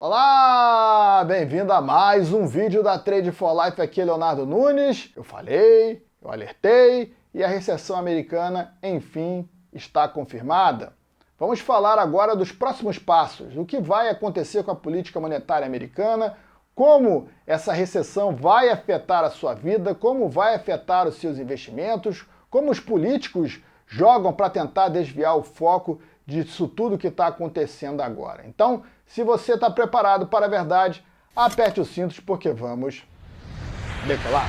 Olá, bem-vindo a mais um vídeo da Trade for Life, aqui é Leonardo Nunes. Eu falei, eu alertei e a recessão americana, enfim, está confirmada. Vamos falar agora dos próximos passos, o que vai acontecer com a política monetária americana, como essa recessão vai afetar a sua vida, como vai afetar os seus investimentos, como os políticos jogam para tentar desviar o foco disso tudo que está acontecendo agora. Então, se você está preparado para a verdade, aperte os cintos porque vamos decolar.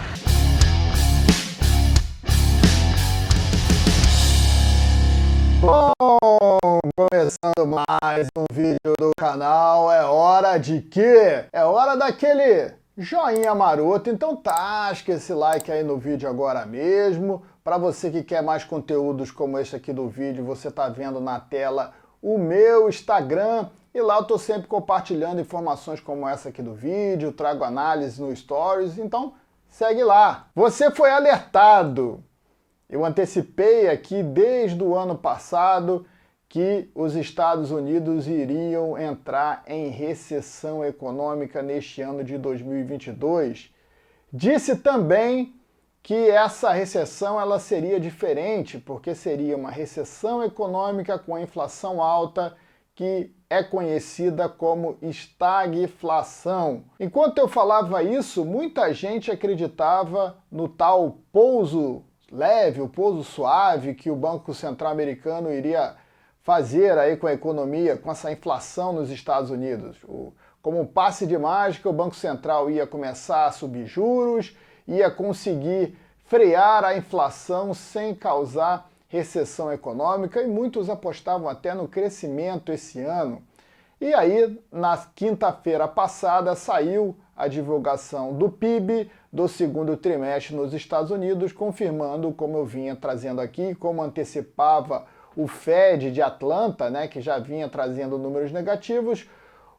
Bom, começando mais um vídeo do canal, é hora de quê? É hora daquele joinha maroto, então tasca esse like aí no vídeo agora mesmo. Para você que quer mais conteúdos como este aqui do vídeo, você está vendo na tela o meu Instagram e lá eu estou sempre compartilhando informações como essa aqui do vídeo, trago análise no Stories, então segue lá. Você foi alertado. Eu antecipei aqui desde o ano passado que os Estados Unidos iriam entrar em recessão econômica neste ano de 2022. Disse também que essa recessão ela seria diferente, porque seria uma recessão econômica com a inflação alta, que é conhecida como estagflação. Enquanto eu falava isso, muita gente acreditava no tal pouso leve, o pouso suave que o Banco Central americano iria fazer aí com a economia, com essa inflação nos Estados Unidos. Como um passe de mágica, o Banco Central ia começar a subir juros, ia conseguir frear a inflação sem causar recessão econômica, e muitos apostavam até no crescimento esse ano. E aí, na quinta-feira passada, saiu a divulgação do PIB do segundo trimestre nos Estados Unidos, confirmando, como eu vinha trazendo aqui, como antecipava o Fed de Atlanta, né, que já vinha trazendo números negativos,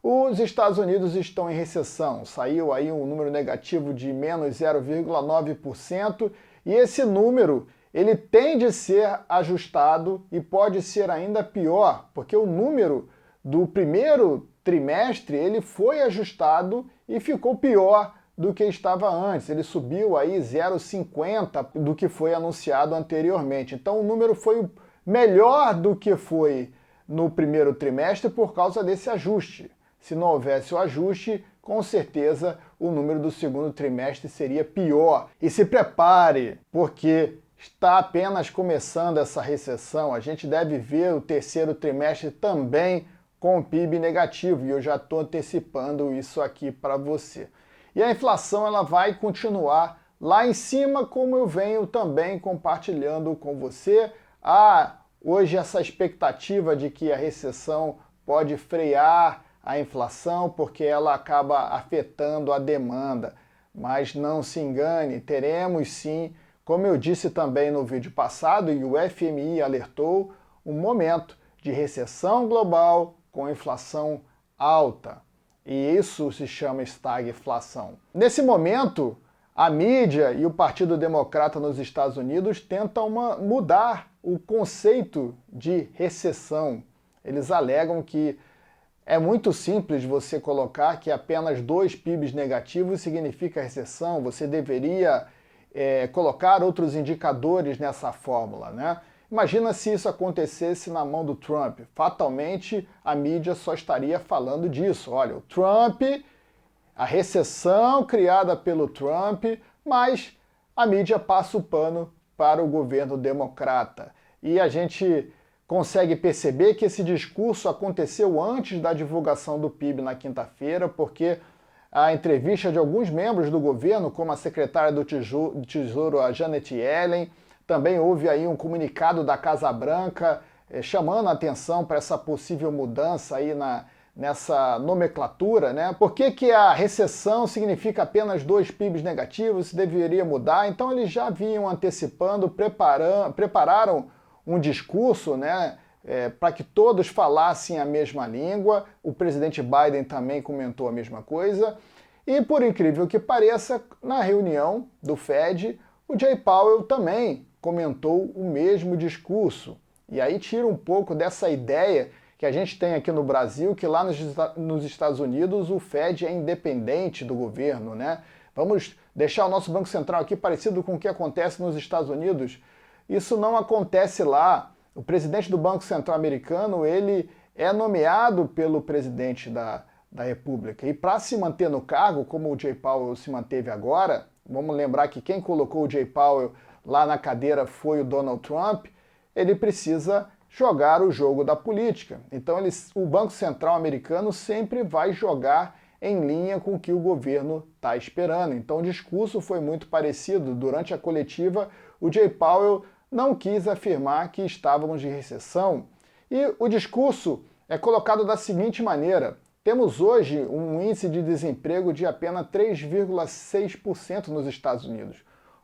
os Estados Unidos estão em recessão. Saiu aí um número negativo de menos 0,9%, e esse número ele tem de ser ajustado e pode ser ainda pior, porque o número do primeiro trimestre ele foi ajustado e ficou pior do que estava antes. Ele subiu aí 0,50 do que foi anunciado anteriormente. Então o número foi melhor do que foi no primeiro trimestre por causa desse ajuste. Se não houvesse o ajuste, com certeza o número do segundo trimestre seria pior. E se prepare, porque está apenas começando essa recessão. A gente deve ver o terceiro trimestre também com o PIB negativo, e eu já estou antecipando isso aqui para você. E a inflação ela vai continuar lá em cima, como eu venho também compartilhando com você. Hoje essa expectativa de que a recessão pode frear a inflação porque ela acaba afetando a demanda. Mas não se engane, teremos sim, como eu disse também no vídeo passado, e o FMI alertou, um momento de recessão global com inflação alta. E isso se chama estagflação. Nesse momento, a mídia e o Partido Democrata nos Estados Unidos tentam mudar o conceito de recessão. Eles alegam que é muito simples você colocar que apenas 2 PIBs negativos significa recessão. Você deveria colocar outros indicadores nessa fórmula, né? Imagina se isso acontecesse na mão do Trump. Fatalmente, a mídia só estaria falando disso. Olha, o Trump, a recessão criada pelo Trump, mas a mídia passa o pano para o governo democrata. E a gente consegue perceber que esse discurso aconteceu antes da divulgação do PIB na quinta-feira, porque a entrevista de alguns membros do governo, como a secretária do Tesouro, a Janet Yellen, também houve aí um comunicado da Casa Branca chamando a atenção para essa possível mudança aí nessa nomenclatura, né? Por que a recessão significa apenas 2 PIBs negativos? Isso deveria mudar. Então eles já vinham antecipando, prepararam um discurso, né, para que todos falassem a mesma língua. O presidente Biden também comentou a mesma coisa. E por incrível que pareça, na reunião do Fed, o Jay Powell também comentou o mesmo discurso. E aí tira um pouco dessa ideia que a gente tem aqui no Brasil, que lá nos Estados Unidos o Fed é independente do governo, né? Vamos deixar o nosso Banco Central aqui parecido com o que acontece nos Estados Unidos. Isso não acontece lá. O presidente do Banco Central americano, ele é nomeado pelo presidente da República. E para se manter no cargo, como o Jay Powell se manteve agora, vamos lembrar que quem colocou o Jay Powell lá na cadeira foi o Donald Trump, ele precisa jogar o jogo da política. Então o Banco Central americano sempre vai jogar em linha com o que o governo está esperando. Então o discurso foi muito parecido. Durante a coletiva, o Jay Powell não quis afirmar que estávamos de recessão. E o discurso é colocado da seguinte maneira: temos hoje um índice de desemprego de apenas 3,6% nos Estados Unidos.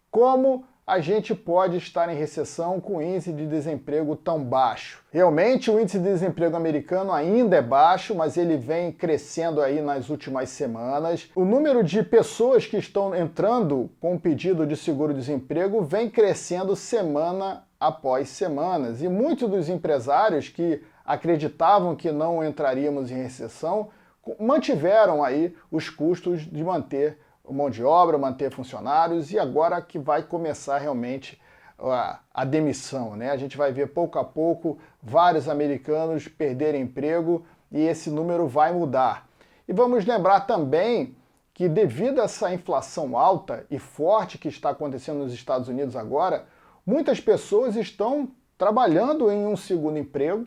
Como a gente pode estar em recessão com índice de desemprego tão baixo? Realmente o índice de desemprego americano ainda é baixo, mas ele vem crescendo aí nas últimas semanas. O número de pessoas que estão entrando com pedido de seguro-desemprego vem crescendo semana após semanas. E muitos dos empresários que acreditavam que não entraríamos em recessão mantiveram aí os custos de manter mão de obra, manter funcionários, e agora que vai começar realmente a demissão, né? A gente vai ver pouco a pouco vários americanos perderem emprego e esse número vai mudar. E vamos lembrar também que devido a essa inflação alta e forte que está acontecendo nos Estados Unidos agora, muitas pessoas estão trabalhando em um segundo emprego.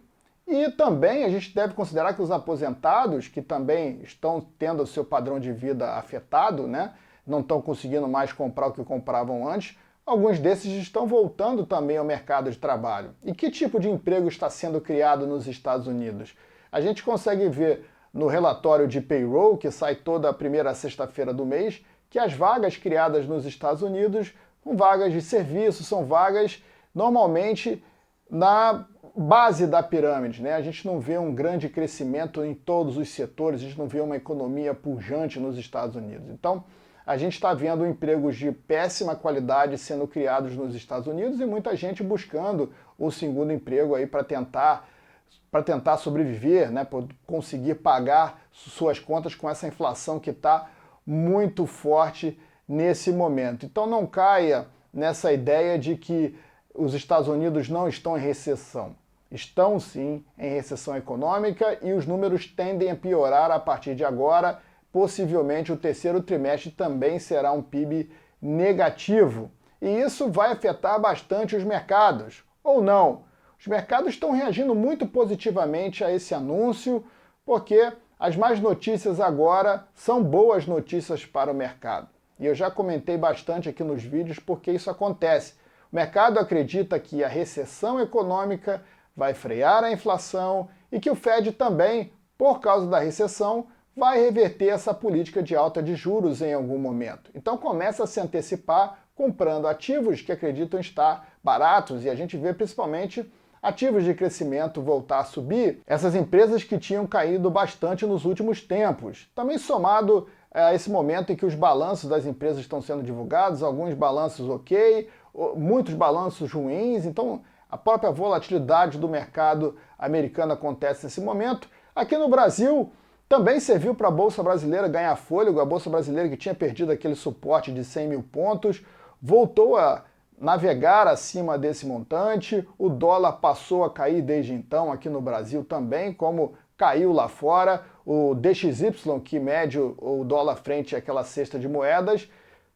E também a gente deve considerar que os aposentados, que também estão tendo o seu padrão de vida afetado, né, não estão conseguindo mais comprar o que compravam antes, alguns desses estão voltando também ao mercado de trabalho. E que tipo de emprego está sendo criado nos Estados Unidos? A gente consegue ver no relatório de payroll, que sai toda a primeira sexta-feira do mês, que as vagas criadas nos Estados Unidos são vagas de serviço, são vagas normalmente na base da pirâmide, né? A gente não vê um grande crescimento em todos os setores, a gente não vê uma economia pujante nos Estados Unidos. Então, a gente está vendo empregos de péssima qualidade sendo criados nos Estados Unidos e muita gente buscando o segundo emprego aí para tentar sobreviver, né? Para conseguir pagar suas contas com essa inflação que está muito forte nesse momento. Então, não caia nessa ideia de que os Estados Unidos não estão em recessão. Estão sim em recessão econômica e os números tendem a piorar a partir de agora. Possivelmente o terceiro trimestre também será um PIB negativo. E isso vai afetar bastante os mercados, ou não? Os mercados estão reagindo muito positivamente a esse anúncio, porque as más notícias agora são boas notícias para o mercado. E eu já comentei bastante aqui nos vídeos porque isso acontece. O mercado acredita que a recessão econômica vai frear a inflação e que o Fed também, por causa da recessão, vai reverter essa política de alta de juros em algum momento. Então começa a se antecipar comprando ativos que acreditam estar baratos, e a gente vê principalmente ativos de crescimento voltar a subir, essas empresas que tinham caído bastante nos últimos tempos. Também somado a esse momento em que os balanços das empresas estão sendo divulgados, alguns balanços ok, muitos balanços ruins, então a própria volatilidade do mercado americano acontece nesse momento. Aqui no Brasil também serviu para a Bolsa Brasileira ganhar fôlego, a Bolsa Brasileira que tinha perdido aquele suporte de 100 mil pontos, voltou a navegar acima desse montante, o dólar passou a cair desde então aqui no Brasil também, como caiu lá fora, o DXY, que mede o dólar frente àquela cesta de moedas,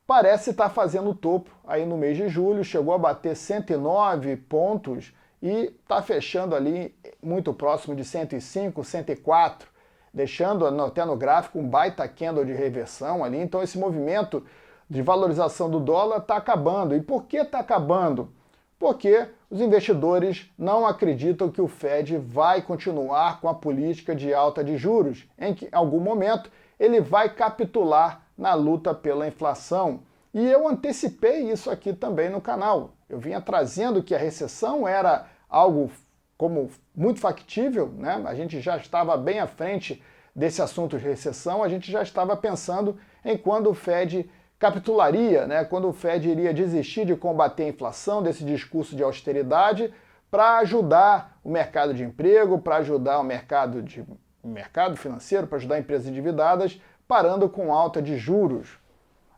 parece estar fazendo o topo aí no mês de julho, chegou a bater 109 pontos e está fechando ali muito próximo de 105, 104, deixando até no gráfico um baita candle de reversão ali. Então esse movimento de valorização do dólar está acabando. E por que está acabando? Porque os investidores não acreditam que o Fed vai continuar com a política de alta de juros, em que em algum momento ele vai capitular na luta pela inflação. E eu antecipei isso aqui também no canal. Eu vinha trazendo que a recessão era algo como muito factível, né? A gente já estava bem à frente desse assunto de recessão, a gente já estava pensando em quando o Fed capitularia, né? Quando o Fed iria desistir de combater a inflação, desse discurso de austeridade, para ajudar o mercado de emprego, para ajudar o mercado financeiro, para ajudar empresas endividadas, parando com alta de juros.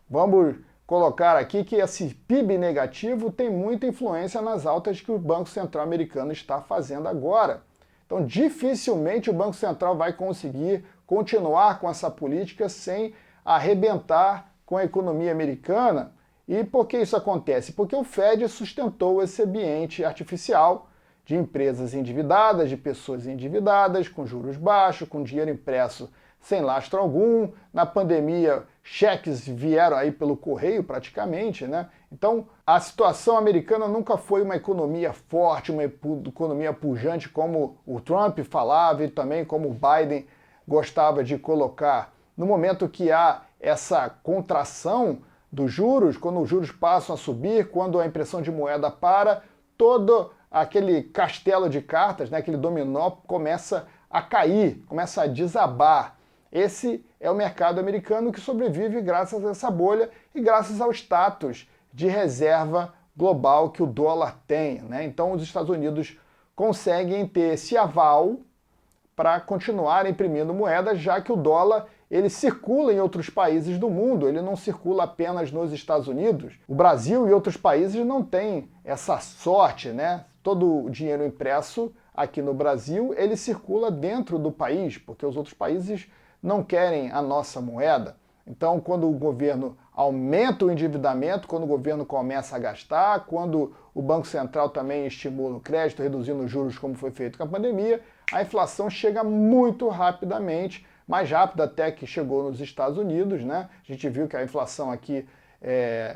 Vamos colocar aqui que esse PIB negativo tem muita influência nas altas que o Banco Central americano está fazendo agora. Então, dificilmente o Banco Central vai conseguir continuar com essa política sem arrebentar com a economia americana. E por que isso acontece? Porque o Fed sustentou esse ambiente artificial de empresas endividadas, de pessoas endividadas, com juros baixos, com dinheiro impresso sem lastro algum. Na pandemia, cheques vieram aí pelo correio praticamente, né? Então, a situação americana nunca foi uma economia forte, uma economia pujante como o Trump falava e também como o Biden gostava de colocar. No momento que há essa contração dos juros, quando os juros passam a subir, quando a impressão de moeda para, todo aquele castelo de cartas, né, aquele dominó, começa a cair, começa a desabar. Esse é o mercado americano que sobrevive graças a essa bolha e graças ao status de reserva global que o dólar tem, né? Então os Estados Unidos conseguem ter esse aval para continuar imprimindo moeda, já que o dólar ele circula em outros países do mundo, ele não circula apenas nos Estados Unidos. O Brasil e outros países não têm essa sorte, né? Todo o dinheiro impresso aqui no Brasil, ele circula dentro do país, porque os outros países não querem a nossa moeda. Então, quando o governo aumenta o endividamento, quando o governo começa a gastar, quando o Banco Central também estimula o crédito, reduzindo os juros, como foi feito com a pandemia, a inflação chega muito rapidamente, mais rápido até que chegou nos Estados Unidos, né? A gente viu que a inflação aqui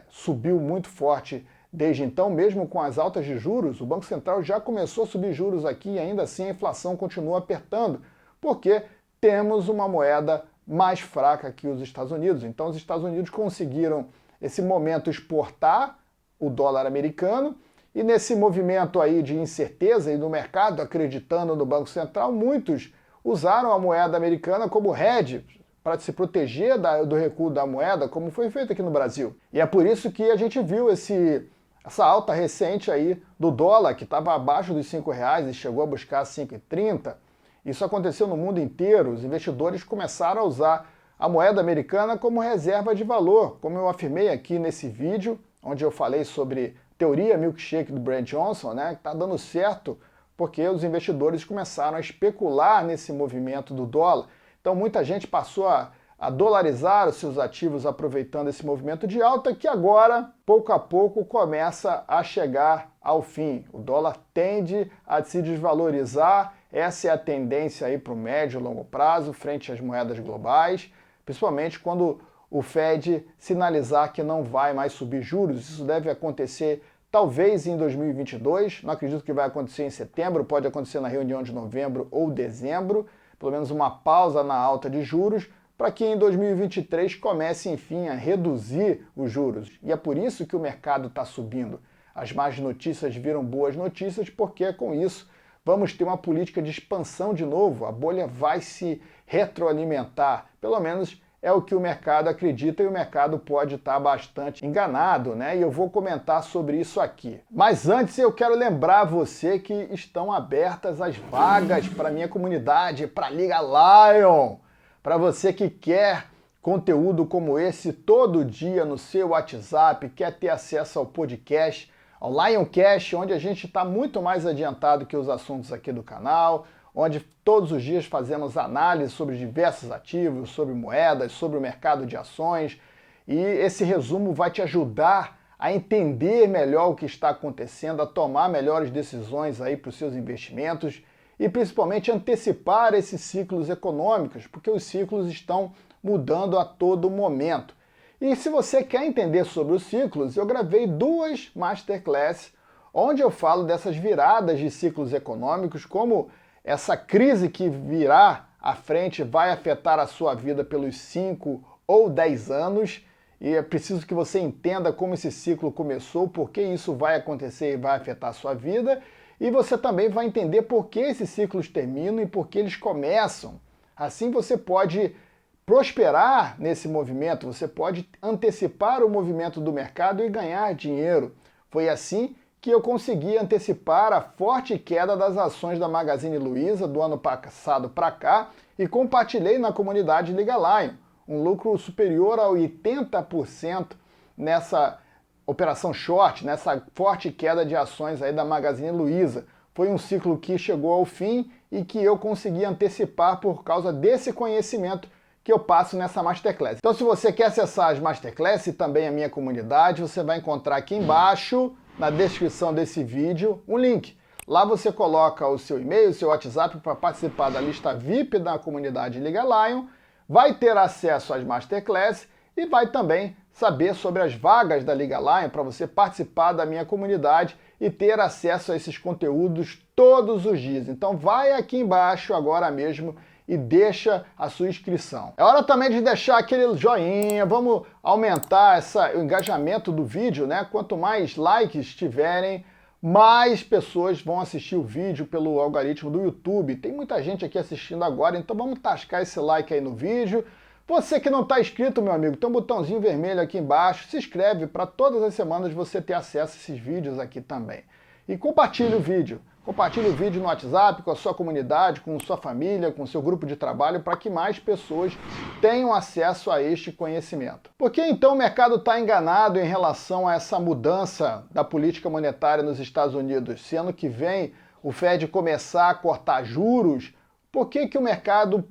subiu muito forte desde então, mesmo com as altas de juros. O Banco Central já começou a subir juros aqui e ainda assim a inflação continua apertando, porque temos uma moeda mais fraca que os Estados Unidos. Então os Estados Unidos conseguiram, esse momento, exportar o dólar americano, e nesse movimento aí de incerteza e no mercado acreditando no Banco Central, muitos usaram a moeda americana como hedge para se proteger do recuo da moeda, como foi feito aqui no Brasil. E é por isso que a gente viu essa alta recente aí do dólar, que estava abaixo dos R$5 e chegou a buscar 5,30. Isso aconteceu no mundo inteiro. Os investidores começaram a usar a moeda americana como reserva de valor, como eu afirmei aqui nesse vídeo, onde eu falei sobre teoria milkshake do Brent Johnson, né, que está dando certo porque os investidores começaram a especular nesse movimento do dólar. Então muita gente passou a dolarizar os seus ativos aproveitando esse movimento de alta, que agora, pouco a pouco, começa a chegar ao fim. O dólar tende a se desvalorizar. Essa é a tendência aí para o médio e longo prazo, frente às moedas globais, principalmente quando o Fed sinalizar que não vai mais subir juros. Isso deve acontecer talvez em 2022, não acredito que vai acontecer em setembro, pode acontecer na reunião de novembro ou dezembro, pelo menos uma pausa na alta de juros, para que em 2023 comece, enfim, a reduzir os juros. E é por isso que o mercado está subindo. As más notícias viram boas notícias, porque com isso vamos ter uma política de expansão de novo, a bolha vai se retroalimentar, pelo menos é o que o mercado acredita, e o mercado pode estar bastante enganado, né? E eu vou comentar sobre isso aqui. Mas antes eu quero lembrar você que estão abertas as vagas para a minha comunidade, para a Liga Lion. Para você que quer conteúdo como esse todo dia no seu WhatsApp, quer ter acesso ao podcast, ao Lioncast, onde a gente está muito mais adiantado que os assuntos aqui do canal, onde todos os dias fazemos análise sobre diversos ativos, sobre moedas, sobre o mercado de ações, e esse resumo vai te ajudar a entender melhor o que está acontecendo, a tomar melhores decisões aí para os seus investimentos e principalmente antecipar esses ciclos econômicos, porque os ciclos estão mudando a todo momento. E se você quer entender sobre os ciclos, eu gravei 2 masterclasses onde eu falo dessas viradas de ciclos econômicos, como essa crise que virá à frente vai afetar a sua vida pelos 5 ou 10 anos, e é preciso que você entenda como esse ciclo começou, por que isso vai acontecer e vai afetar a sua vida, e você também vai entender por que esses ciclos terminam e por que eles começam. Assim você pode prosperar nesse movimento, você pode antecipar o movimento do mercado e ganhar dinheiro. Foi assim que eu consegui antecipar a forte queda das ações da Magazine Luiza do ano passado para cá e compartilhei na comunidade Liga Lion, um lucro superior a 80% nessa operação short, nessa forte queda de ações aí da Magazine Luiza. Foi um ciclo que chegou ao fim e que eu consegui antecipar por causa desse conhecimento que eu passo nessa Masterclass. Então, se você quer acessar as Masterclass e também a minha comunidade, você vai encontrar aqui embaixo, na descrição desse vídeo, um link. Lá você coloca o seu e-mail, o seu WhatsApp para participar da lista VIP da comunidade Liga Lion, vai ter acesso às Masterclass e vai também saber sobre as vagas da Liga Lion para você participar da minha comunidade e ter acesso a esses conteúdos todos os dias. Então vai aqui embaixo agora mesmo e deixa a sua inscrição. É hora também de deixar aquele joinha, vamos aumentar o engajamento do vídeo, né? Quanto mais likes tiverem, mais pessoas vão assistir o vídeo pelo algoritmo do YouTube. Tem muita gente aqui assistindo agora, então vamos tascar esse like aí no vídeo. Você que não está inscrito, meu amigo, tem um botãozinho vermelho aqui embaixo, se inscreve para todas as semanas você ter acesso a esses vídeos aqui também. E compartilhe o vídeo. Compartilhe o vídeo no WhatsApp, com a sua comunidade, com sua família, com o seu grupo de trabalho, para que mais pessoas tenham acesso a este conhecimento. Por que então o mercado está enganado em relação a essa mudança da política monetária nos Estados Unidos? Se ano que vem o Fed começar a cortar juros, por que o mercado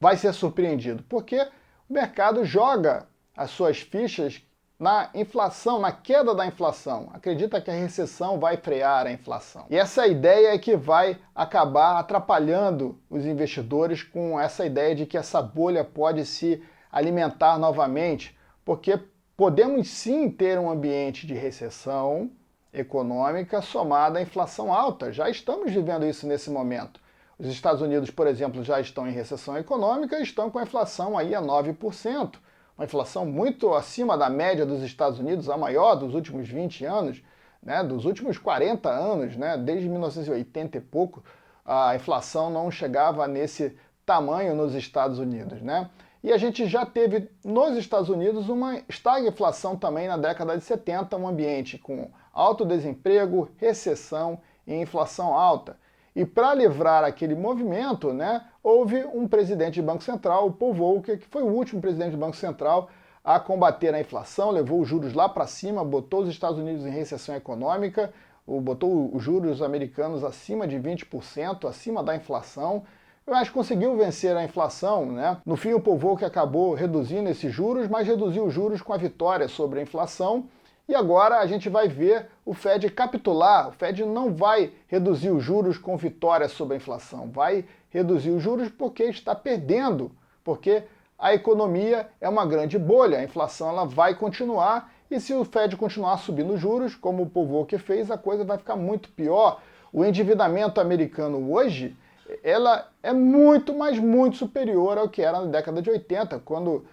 vai ser surpreendido? Porque o mercado joga as suas fichas na inflação, na queda da inflação. Acredita que a recessão vai frear a inflação. E essa ideia é que vai acabar atrapalhando os investidores com essa ideia de que essa bolha pode se alimentar novamente, porque podemos sim ter um ambiente de recessão econômica somada à inflação alta. Já estamos vivendo isso nesse momento. Os Estados Unidos, por exemplo, já estão em recessão econômica e estão com a inflação aí a 9%. Uma inflação muito acima da média dos Estados Unidos, a maior dos últimos 20 anos, né, dos últimos 40 anos, né, desde 1980 e pouco, a inflação não chegava nesse tamanho nos Estados Unidos, né? E a gente já teve nos Estados Unidos uma estagflação também na década de 70, um ambiente com alto desemprego, recessão e inflação alta. E para livrar aquele movimento, né, houve um presidente de Banco Central, o Paul Volcker, que foi o último presidente do Banco Central a combater a inflação, levou os juros lá para cima, botou os Estados Unidos em recessão econômica, botou os juros americanos acima de 20%, acima da inflação, mas conseguiu vencer a inflação, né? No fim, o Paul Volcker acabou reduzindo esses juros, mas reduziu os juros com a vitória sobre a inflação. E agora a gente vai ver o Fed capitular. O Fed não vai reduzir os juros com vitória sobre a inflação, vai reduzir os juros porque está perdendo, porque a economia é uma grande bolha, a inflação ela vai continuar e se o Fed continuar subindo os juros, como o Paul Volcker fez, a coisa vai ficar muito pior. O endividamento americano hoje, ela é muito, mas muito superior ao que era na década de 80, quando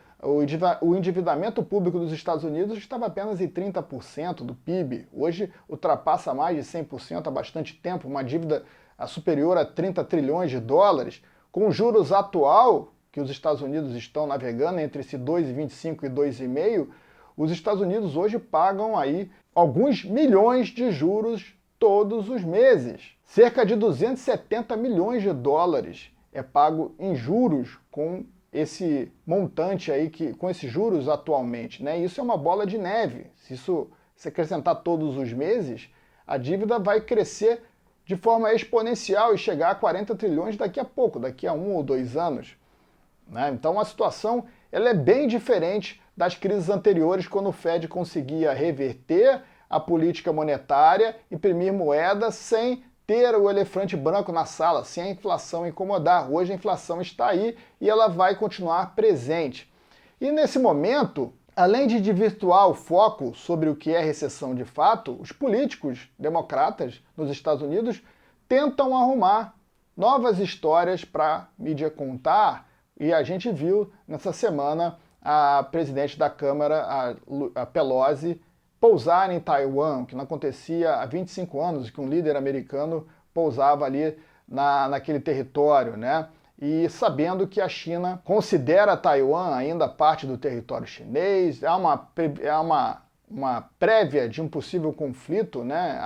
o endividamento público dos Estados Unidos estava apenas em 30% do PIB. Hoje ultrapassa mais de 100% há bastante tempo, uma dívida superior a 30 trilhões de dólares. Com os juros atual, que os Estados Unidos estão navegando entre esse 2,25 e 2,5, os Estados Unidos hoje pagam aí alguns milhões de juros todos os meses. Cerca de 270 milhões de dólares é pago em juros com esse montante aí, com esses juros atualmente, né? Isso é uma bola de neve. Se acrescentar todos os meses, a dívida vai crescer de forma exponencial e chegar a 40 trilhões daqui a pouco, daqui a 1 ou 2 anos. Né? Então a situação ela é bem diferente das crises anteriores, quando o Fed conseguia reverter a política monetária, imprimir moeda sem ter o elefante branco na sala, sem a inflação incomodar. Hoje a inflação está aí e ela vai continuar presente. E nesse momento, além de desvirtuar o foco sobre o que é recessão de fato, os políticos democratas nos Estados Unidos tentam arrumar novas histórias para a mídia contar, e a gente viu nessa semana a presidente da Câmara, a Pelosi, pousar em Taiwan, que não acontecia há 25 anos, que um líder americano pousava ali naquele território, né? E sabendo que a China considera Taiwan ainda parte do território chinês, há uma uma prévia de um possível conflito, né?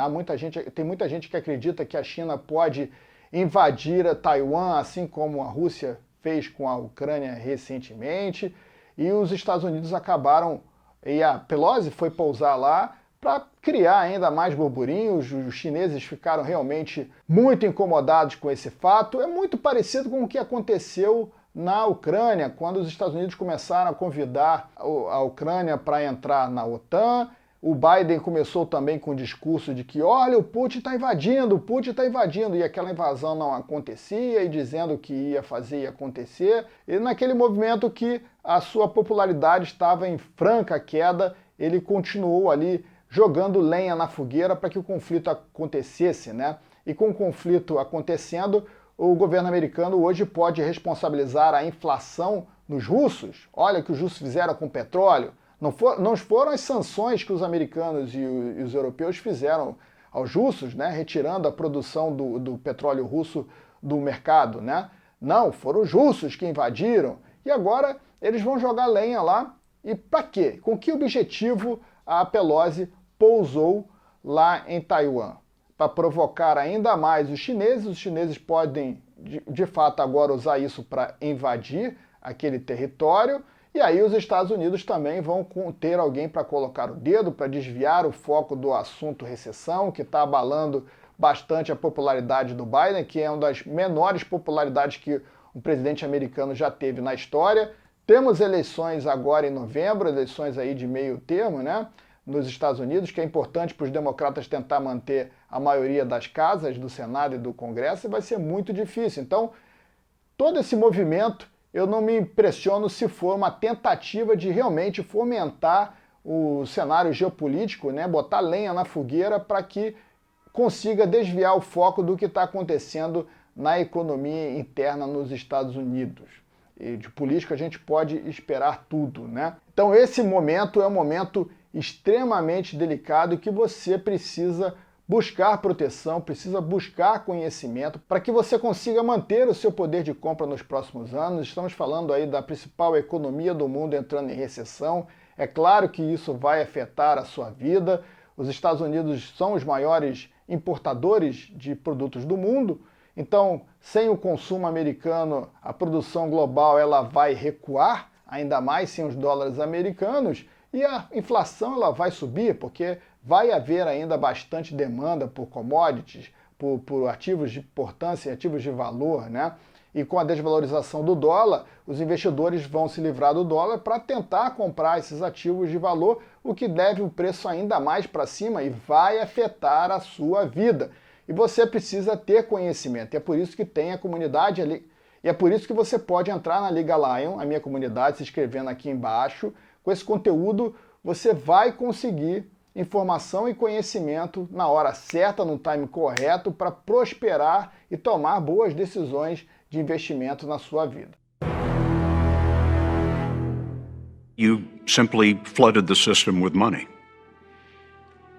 Tem muita gente que acredita que a China pode invadir a Taiwan, assim como a Rússia fez com a Ucrânia recentemente, e os Estados Unidos acabaram, e a Pelosi foi pousar lá para criar ainda mais burburinho. Os chineses ficaram realmente muito incomodados com esse fato. É muito parecido com o que aconteceu na Ucrânia, quando os Estados Unidos começaram a convidar a Ucrânia para entrar na OTAN. O Biden começou também com o discurso de que, olha, o Putin está invadindo, e aquela invasão não acontecia, e dizendo que ia fazer e acontecer. E naquele movimento que a sua popularidade estava em franca queda, ele continuou ali jogando lenha na fogueira para que o conflito acontecesse, né? E com o conflito acontecendo, o governo americano hoje pode responsabilizar a inflação nos russos. Olha o que os russos fizeram com o petróleo. Não foram as sanções que os americanos e os europeus fizeram aos russos, né? Retirando a produção do petróleo russo do mercado, né? Não, foram os russos que invadiram. E agora eles vão jogar lenha lá. E para quê? Com que objetivo a Pelosi pousou lá em Taiwan? Para provocar ainda mais os chineses podem, de fato, agora usar isso para invadir aquele território, e aí os Estados Unidos também vão ter alguém para colocar o dedo, para desviar o foco do assunto recessão, que está abalando bastante a popularidade do Biden, que é uma das menores popularidades que um presidente americano já teve na história. Temos eleições agora em novembro, eleições aí de meio termo, né? Nos Estados Unidos, que é importante para os democratas tentar manter a maioria das casas do Senado e do Congresso, e vai ser muito difícil. Então, todo esse movimento, eu não me impressiono se for uma tentativa de realmente fomentar o cenário geopolítico, né? Botar lenha na fogueira para que consiga desviar o foco do que está acontecendo na economia interna nos Estados Unidos. E de política a gente pode esperar tudo, né? Então esse momento é um momento extremamente delicado e que você precisa buscar proteção, precisa buscar conhecimento para que você consiga manter o seu poder de compra nos próximos anos. Estamos falando aí da principal economia do mundo entrando em recessão. É claro que isso vai afetar a sua vida. Os Estados Unidos são os maiores importadores de produtos do mundo. Então, sem o consumo americano, a produção global ela vai recuar, ainda mais sem os dólares americanos, e a inflação ela vai subir, porque vai haver ainda bastante demanda por commodities, por ativos de importância e ativos de valor, né? E com a desvalorização do dólar, os investidores vão se livrar do dólar para tentar comprar esses ativos de valor, o que leve o preço ainda mais para cima e vai afetar a sua vida. E você precisa ter conhecimento. E é por isso que tem a comunidade ali. E é por isso que você pode entrar na Liga Lion, a minha comunidade, se inscrevendo aqui embaixo. Com esse conteúdo, você vai conseguir informação e conhecimento na hora certa, no time correto, para prosperar e tomar boas decisões de investimento na sua vida. You simply flooded the system with money.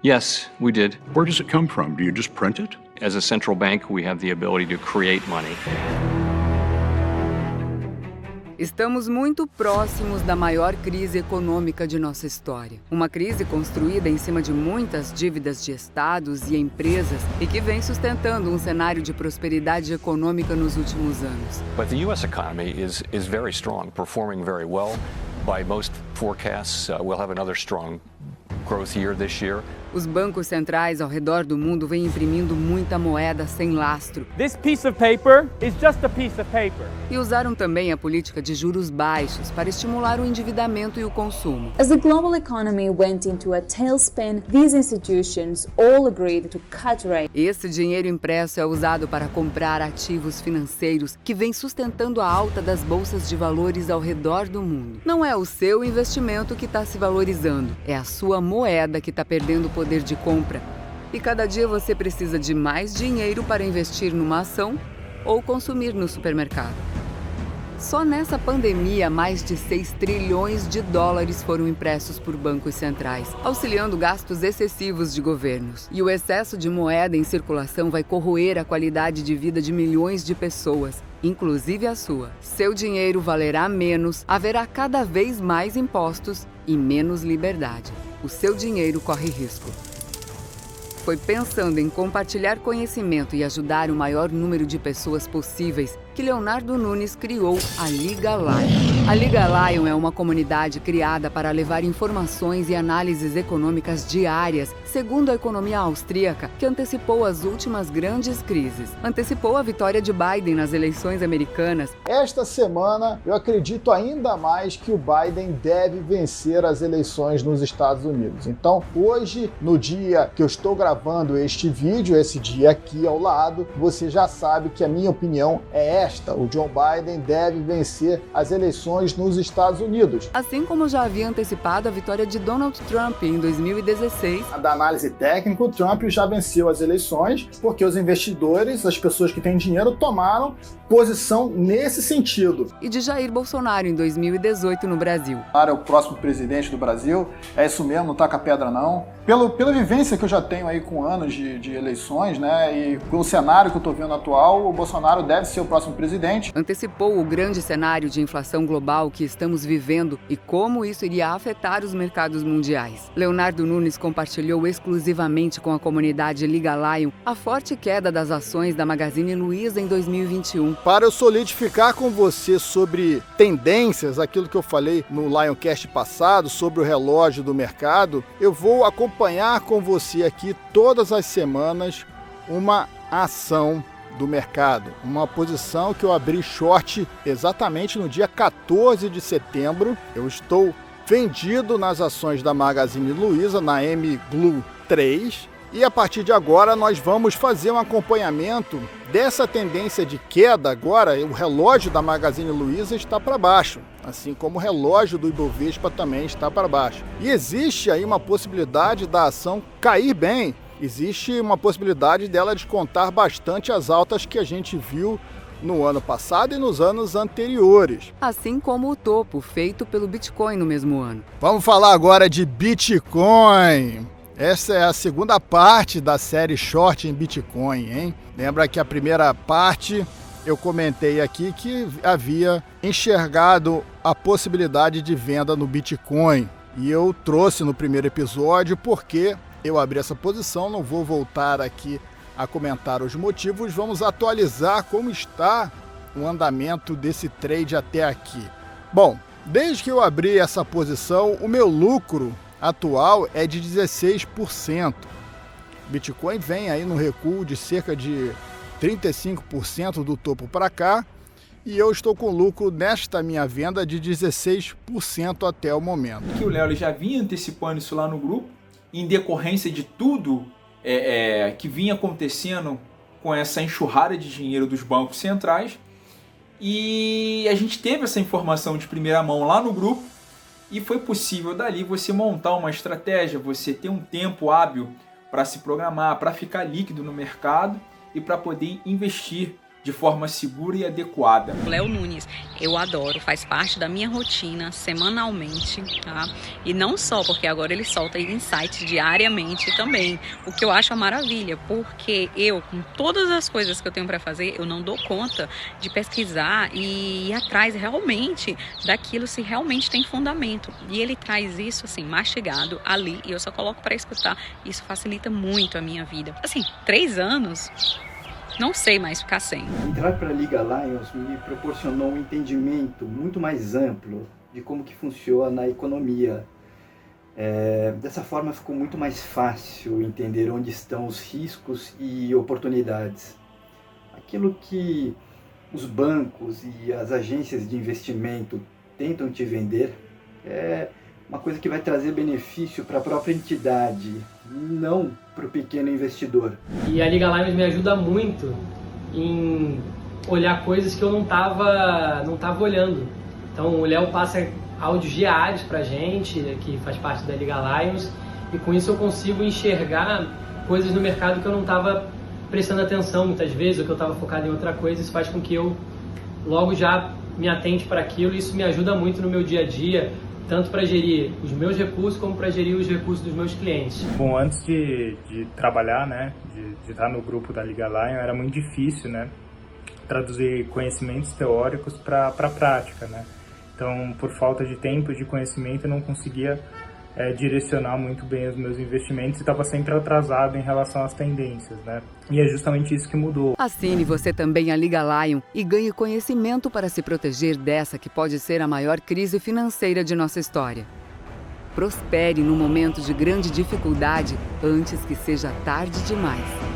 Yes, we did. Where does it come from? Do you just print it? As a central bank, we have the ability to create money. Estamos muito próximos da maior crise econômica de nossa história. Uma crise construída em cima de muitas dívidas de estados e empresas e que vem sustentando um cenário de prosperidade econômica nos últimos anos. But the U.S. economy is very strong, performing very well. By most forecasts, we'll have another strong growth year this year. Os bancos centrais ao redor do mundo vêm imprimindo muita moeda sem lastro. This piece of paper is just a piece of paper. E usaram também a política de juros baixos para estimular o endividamento e o consumo. As the global economy went into a tailspin, these institutions all agreed to cut rates. Esse dinheiro impresso é usado para comprar ativos financeiros que vem sustentando a alta das bolsas de valores ao redor do mundo. Não é o seu investimento que está se valorizando, é a sua moeda que está perdendo poder de compra. E cada dia você precisa de mais dinheiro para investir numa ação ou consumir no supermercado. Só nessa pandemia, mais de 6 trilhões de dólares foram impressos por bancos centrais, auxiliando gastos excessivos de governos. E o excesso de moeda em circulação vai corroer a qualidade de vida de milhões de pessoas, inclusive a sua. Seu dinheiro valerá menos, haverá cada vez mais impostos e menos liberdade. o seu dinheiro corre risco. Foi pensando em compartilhar conhecimento e ajudar o maior número de pessoas possíveis que Leonardo Nunes criou a Liga Lion. A Liga Lion é uma comunidade criada para levar informações e análises econômicas diárias, segundo a economia austríaca, que antecipou as últimas grandes crises. Antecipou a vitória de Biden nas eleições americanas. Esta semana, eu acredito ainda mais que o Biden deve vencer as eleições nos Estados Unidos. Então, hoje, no dia que eu estou gravando este vídeo, esse dia aqui ao lado, você já sabe que a minha opinião é esta: o Joe Biden deve vencer as eleições nos Estados Unidos. Assim como já havia antecipado a vitória de Donald Trump em 2016. Da análise técnica, o Trump já venceu as eleições porque os investidores, as pessoas que têm dinheiro, tomaram posição nesse sentido. E de Jair Bolsonaro em 2018 no Brasil. É o próximo presidente do Brasil, é isso mesmo, não taca pedra não. Pela vivência que eu já tenho aí com anos de eleições, né, e pelo cenário que eu tô vendo atual, o Bolsonaro deve ser o próximo presidente. Antecipou o grande cenário de inflação global que estamos vivendo e como isso iria afetar os mercados mundiais. Leonardo Nunes compartilhou exclusivamente com a comunidade Liga Lion a forte queda das ações da Magazine Luiza em 2021. Para eu solidificar com você sobre tendências, aquilo que eu falei no Lioncast passado, sobre o relógio do mercado, eu vou acompanhar com você aqui todas as semanas uma ação do mercado, uma posição que eu abri short exatamente no dia 14 de setembro. Eu estou vendido nas ações da Magazine Luiza, na MGLU 3, e a partir de agora nós vamos fazer um acompanhamento dessa tendência de queda. Agora o relógio da Magazine Luiza está para baixo, assim como o relógio do Ibovespa também está para baixo. E existe aí uma possibilidade da ação cair bem, existe uma possibilidade dela descontar bastante as altas que a gente viu no ano passado e nos anos anteriores. Assim como o topo feito pelo Bitcoin no mesmo ano. Vamos falar agora de Bitcoin. Essa é a segunda parte da série Short em Bitcoin, hein? Lembra que a primeira parte eu comentei aqui que havia enxergado a possibilidade de venda no Bitcoin. E eu trouxe no primeiro episódio porque eu abri essa posição, não vou voltar aqui a comentar os motivos, vamos atualizar como está o andamento desse trade até aqui. Bom, desde que eu abri essa posição, o meu lucro atual é de 16%. Bitcoin vem aí no recuo de cerca de 35% do topo para cá e eu estou com lucro nesta minha venda de 16% até o momento. Que o Léo já vinha antecipando isso lá no grupo, em decorrência de tudo que vinha acontecendo com essa enxurrada de dinheiro dos bancos centrais, e a gente teve essa informação de primeira mão lá no grupo. E foi possível dali você montar uma estratégia, você ter um tempo hábil para se programar, para ficar líquido no mercado e para poder investir de forma segura e adequada. Léo Nunes, eu adoro, faz parte da minha rotina semanalmente, tá? E não só, porque agora ele solta insights diariamente também, o que eu acho uma maravilha, porque eu, com todas as coisas que eu tenho para fazer, eu não dou conta de pesquisar e ir atrás realmente daquilo se realmente tem fundamento. E ele traz isso assim, mastigado ali, e eu só coloco para escutar. Isso facilita muito a minha vida. Assim, 3 anos... não sei mais ficar sem. Entrar para a Liga Lions me proporcionou um entendimento muito mais amplo de como que funciona a economia. Dessa forma ficou muito mais fácil entender onde estão os riscos e oportunidades. Aquilo que os bancos e as agências de investimento tentam te vender é uma coisa que vai trazer benefício para a própria entidade, não para o pequeno investidor. E a Liga Lions me ajuda muito em olhar coisas que eu não tava olhando. Então o Léo passa áudios diários pra gente, que faz parte da Liga Lions, e com isso eu consigo enxergar coisas no mercado que eu não estava prestando atenção muitas vezes, ou que eu estava focado em outra coisa. Isso faz com que eu logo já me atente para aquilo, e isso me ajuda muito no meu dia a dia, tanto para gerir os meus recursos como para gerir os recursos dos meus clientes. Bom, antes de trabalhar, né, de estar no grupo da Liga Lion, era muito difícil, né, traduzir conhecimentos teóricos para a prática, né. Então, por falta de tempo e de conhecimento, eu não conseguia direcionar muito bem os meus investimentos e estava sempre atrasado em relação às tendências, né? E é justamente isso que mudou. Assine você também a Liga Lion e ganhe conhecimento para se proteger dessa que pode ser a maior crise financeira de nossa história. Prospere num momento de grande dificuldade antes que seja tarde demais.